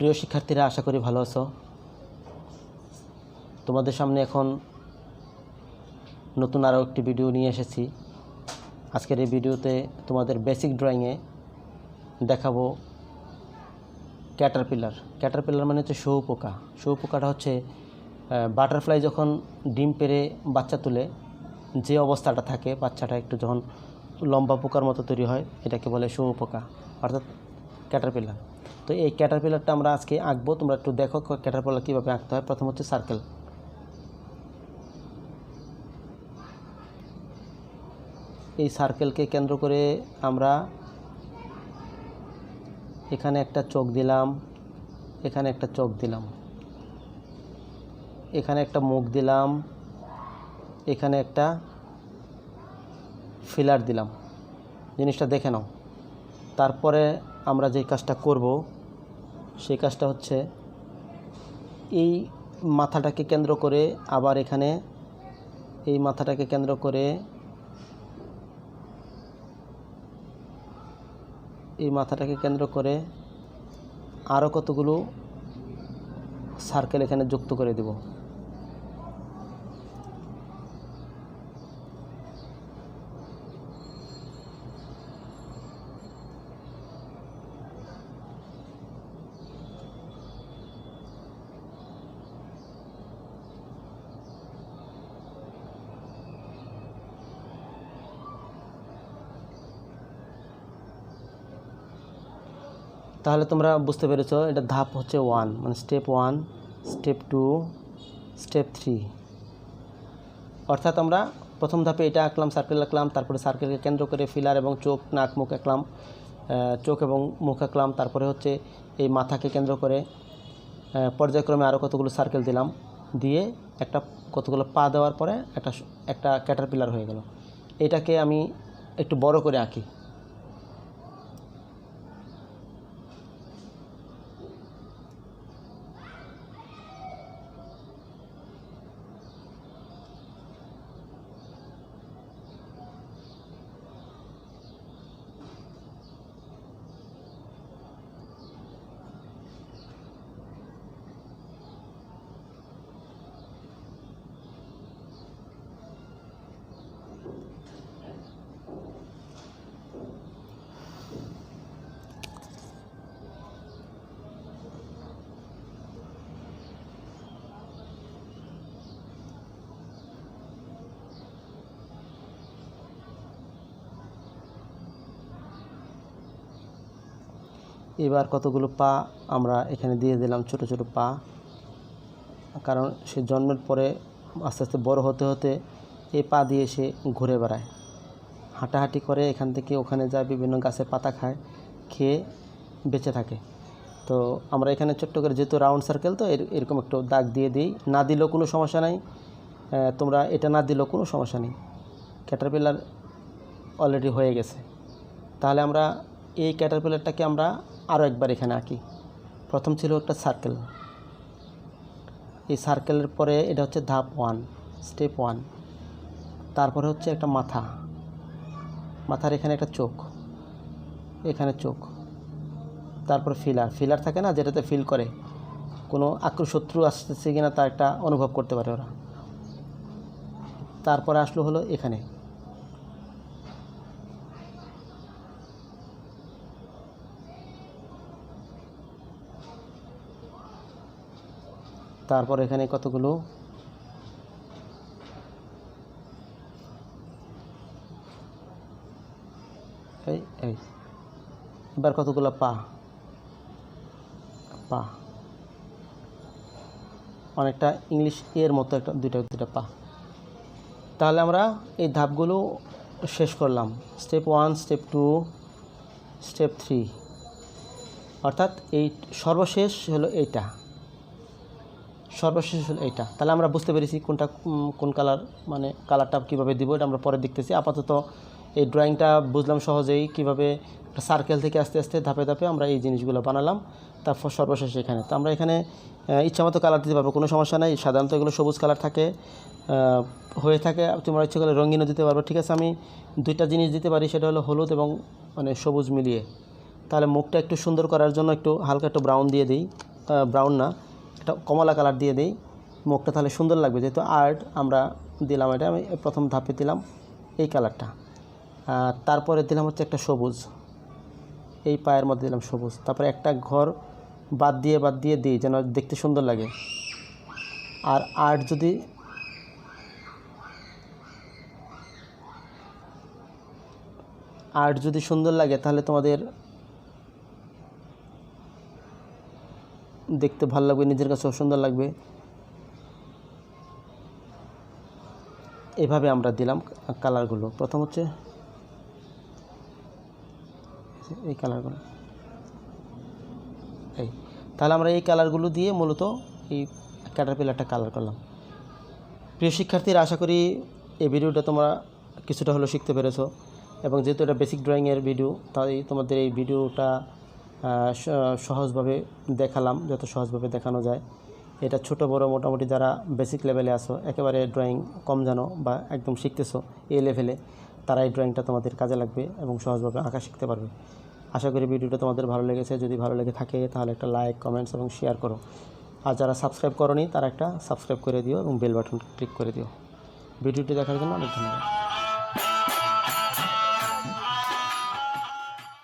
প্রিয় শিক্ষার্থীরা, আশা করি ভালো আছো। তোমাদের সামনে এখন নতুন আরও একটি ভিডিও নিয়ে এসেছি। আজকের এই ভিডিওতে তোমাদের বেসিক ড্রয়িংয়ে দেখাবো ক্যাটারপিলার। ক্যাটারপিলার মানে হচ্ছে শুঁয়োপোকা। শুঁয়োপোকাটা হচ্ছে বাটারফ্লাই যখন ডিম পেড়ে বাচ্চা তুলে যে অবস্থাটা থাকে, বাচ্চাটা একটু যখন লম্বা পোকার মতো তৈরি হয়, এটাকে বলে শুঁয়োপোকা, অর্থাৎ ক্যাটারপিলার। তো এই ক্যাটারপিলারটা আমরা আজকে আঁকবো। তোমরা একটু দেখো ক্যাটারপিলার কীভাবে আঁকতে হয়। প্রথম হচ্ছে সার্কেল। এই সার্কেলকে কেন্দ্র করে আমরা এখানে একটা চোখ দিলাম, এখানে একটা চোখ দিলাম, এখানে একটা মুখ দিলাম, এখানে একটা ফিলার দিলাম। জিনিসটা দেখে নাও। তারপরে আমরা যে কাজটা করব সেই কাজটা হচ্ছে এই মাথাটাকে কেন্দ্র করে আবার এখানে এই মাথাটাকে কেন্দ্র করে আরও কতগুলো সার্কেল এখানে যুক্ত করে দেব। তাহলে তোমরা বুঝতে পেরেছো, এটা ধাপ হচ্ছে 1, মানে স্টেপ 1, স্টেপ 2, স্টেপ 3। অর্থাৎ আমরা প্রথম ধাপে এটা আঁকলাম, সার্কেল আঁকলাম, তারপরে সার্কেলকে কেন্দ্র করে ফিলার এবং চোখ, নাক, মুখ আঁকলাম, চোখ এবং মুখ আঁকলাম। তারপরে হচ্ছে এই মাথাকে কেন্দ্র করে পর্যায়ক্রমে আরও কতগুলো সার্কেল দিলাম, দিয়ে একটা কতগুলো পা দেওয়ার পরে একটা ক্যাটারপিলার হয়ে গেল। এটাকে আমি একটু বড় করে আঁকি। এবার কতগুলো পা আমরা এখানে দিয়ে দিলাম, ছোট ছোট পা। কারণ সে জন্মের পরে আস্তে আস্তে বড় হতে হতে এই পা দিয়ে সে ঘুরে বেড়ায়, হাঁটাহাঁটি করে, এখান থেকে ওখানে যায়, বিভিন্ন গাছের পাতা খায়, খেয়ে বেঁচে থাকে। তো আমরা এখানে ছোট্ট করে, যেহেতু রাউন্ড সার্কেল, তো এরকম একটু দাগ দিয়ে দিই। না দিলেও কোনো সমস্যা নাই, তোমরা এটা না দিলেও কোনো সমস্যা নেই। ক্যাটারপিলার অলরেডি হয়ে গেছে। তাহলে আমরা এই ক্যাটারপিলারটাকে আমরা আরও একবার এখানে আঁকি। প্রথম ছিল একটা সার্কেল। এই সার্কেলের পরে এটা হচ্ছে ধাপ 1, স্টেপ 1। তারপরে হচ্ছে একটা মাথা, মাথার এখানে একটা চোখ, এখানে চোখ। তারপর ফিলার থাকে না, যেটাতে ফিল করে কোনো শত্রু আসতেছে কিনা তা একটা অনুভব করতে পারে ওরা। তারপরে আসলো হলো এখানে, তারপর এখানে কতগুলো এই এবার কতগুলো পা, অনেকটা ইংলিশ এর মতো একটা দুইটা পা। তাহলে আমরা এই ধাপগুলো শেষ করলাম। স্টেপ 1, স্টেপ 2, স্টেপ 3, অর্থাৎ এই সর্বশেষ হলো এইটা। তাহলে আমরা বুঝতে পেরেছি কোন কালার, মানে কালারটা কীভাবে দিব, এটা আমরা পরে দেখতেছি। আপাতত এই ড্রয়িংটা বুঝলাম সহজেই, কীভাবে একটা সার্কেল থেকে আস্তে আস্তে ধাপে ধাপে আমরা এই জিনিসগুলো বানালাম। তারপর সর্বশেষ এখানে তো আমরা এখানে ইচ্ছামতো কালার দিতে পারবো, কোনো সমস্যা নেই। সাধারণত এগুলো সবুজ কালার হয়ে থাকে, তোমরা ইচ্ছে করলে রঙিনও দিতে পারবো। ঠিক আছে, আমি দুইটা জিনিস দিতে পারি, সেটা হলো হলুদ এবং মানে সবুজ মিলিয়ে। তাহলে মুখটা একটু সুন্দর করার জন্য একটু হালকা একটু ব্রাউন দিয়ে দিই। ব্রাউন না, একটা কমলা কালার দিয়ে দিই, মুখটা তাহলে সুন্দর লাগবে। যেহেতু আর্ট আমরা দিলাম, এটা আমি প্রথম ধাপে দিলাম এই কালারটা। তারপরে দিলাম হচ্ছে একটা সবুজ, এই পায়ের মধ্যে দিলাম সবুজ। তারপরে একটা ঘর বাদ দিয়ে দিই যেন দেখতে সুন্দর লাগে। আর আর্ট যদি সুন্দর লাগে তাহলে তোমাদের দেখতে ভালো লাগবে, নিজের কাছেও সুন্দর লাগবে। এভাবে আমরা দিলাম কালারগুলো। প্রথম হচ্ছে এই কালারগুলো, তাহলে আমরা এই কালারগুলো দিয়ে মূলত এই ক্যাটারপিলারটা কালার করলাম। প্রিয় শিক্ষার্থীরা, আশা করি এই ভিডিওটা তোমরা কিছুটা হলেও শিখতে পেরেছো। এবং যেহেতু এটা বেসিক ড্রয়িংয়ের ভিডিও, তাই তোমাদের এই ভিডিওটা সহজভাবে দেখালাম, যত সহজভাবে দেখানো যায়। এটা ছোট বড় মোটামুটি যারা বেসিক লেভেলে আসো, একেবারে ড্রয়িং কম জানো বা একদম শিখতেছো এই লেভেলে, তারা এই ড্রয়িংটা তোমাদের কাজে লাগবে এবং সহজভাবে আঁকা শিখতে পারবে। আশা করি ভিডিওটা তোমাদের ভালো লেগেছে। যদি ভালো লেগে থাকে তাহলে একটা লাইক, কমেন্টস এবং শেয়ার করো। আর যারা সাবস্ক্রাইব করোনি তারা একটা সাবস্ক্রাইব করে দিও এবং বেল বাটন ক্লিক করে দিও। ভিডিওটি দেখার জন্য অনেক ধন্যবাদ।